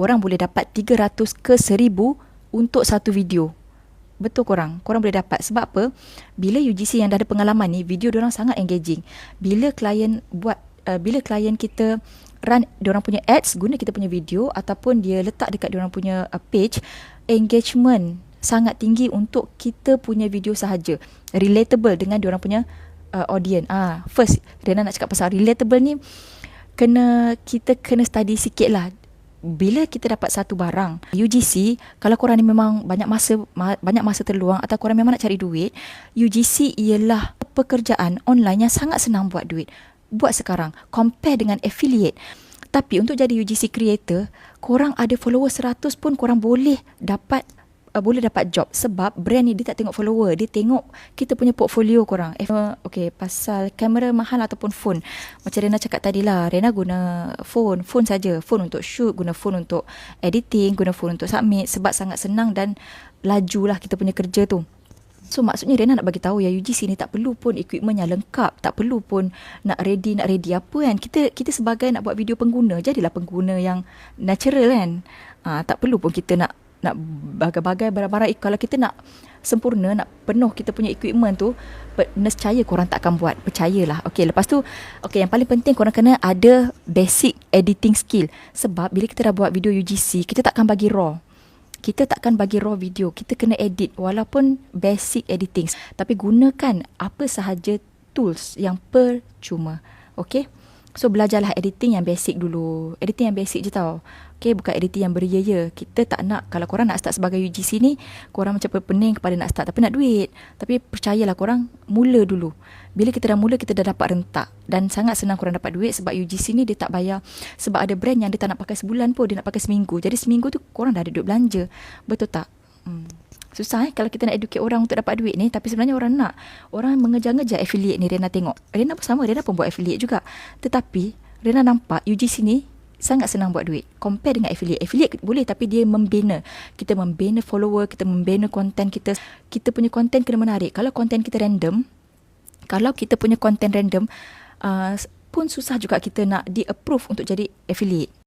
orang boleh dapat 300 ke 1000 untuk satu video. Betul korang boleh dapat. Sebab apa? Bila UGC yang dah ada pengalaman ni, video diorang sangat engaging. Bila klien kita run diorang punya ads, guna kita punya video ataupun dia letak dekat diorang punya page, engagement sangat tinggi untuk kita punya video sahaja. Relatable dengan diorang punya audience. First, Rena nak cakap pasal relatable ni, kita kena study sikit lah. Bila kita dapat satu barang UGC, kalau korang ni memang banyak masa terluang atau korang memang nak cari duit, UGC ialah pekerjaan online yang sangat senang buat duit. Buat sekarang compare dengan affiliate. Tapi untuk jadi UGC creator, korang ada follower 100 pun korang boleh dapat job. Sebab brand ni dia tak tengok follower, dia tengok kita punya portfolio korang. Okay, pasal kamera mahal ataupun phone, macam Rena cakap tadi lah, Rena guna phone saja. Phone untuk shoot, guna phone untuk editing, guna phone untuk submit. Sebab sangat senang dan laju lah kita punya kerja tu. So maksudnya Rena nak bagi tahu ya, UGC ni tak perlu pun equipment yang lengkap, tak perlu pun nak ready apa kan. Kita sebagai nak buat video pengguna, jadilah pengguna yang natural kan. Tak perlu pun kita nak bagai-bagai barang-barang. Kalau kita nak sempurna, nak penuh kita punya equipment tu, nescaya korang tak akan buat. Percayalah. Okay, lepas tu, yang paling penting korang kena ada basic editing skill. Sebab bila kita dah buat video UGC, kita takkan bagi raw. Kita takkan bagi raw video. Kita kena edit walaupun basic editing. Tapi gunakan apa sahaja tools yang percuma. Okay? So belajarlah editing yang basic dulu. Editing yang basic je tau. Okay, bukan editing yang beria-ya. Kita tak nak, kalau korang nak start sebagai UGC ni, korang macam pening kepada nak start, tapi nak duit. Tapi percayalah korang, mula dulu. Bila kita dah mula, kita dah dapat rentak. Dan sangat senang korang dapat duit sebab UGC ni dia tak bayar. Sebab ada brand yang dia tak nak pakai sebulan pun, dia nak pakai seminggu. Jadi seminggu tu korang dah ada duit belanja. Betul tak? Susah kalau kita nak educate orang untuk dapat duit ni. Tapi sebenarnya orang nak. Orang mengejar-ngejar affiliate ni. Rena tengok, Rena pun sama, Rena pun buat affiliate juga. Tetapi Rena nampak UGC ni sangat senang buat duit compare dengan affiliate. Affiliate boleh, tapi dia membina. Kita membina follower, kita membina konten kita. Kita punya konten kena menarik. Kalau konten kita random, pun susah juga kita nak di-approve untuk jadi affiliate.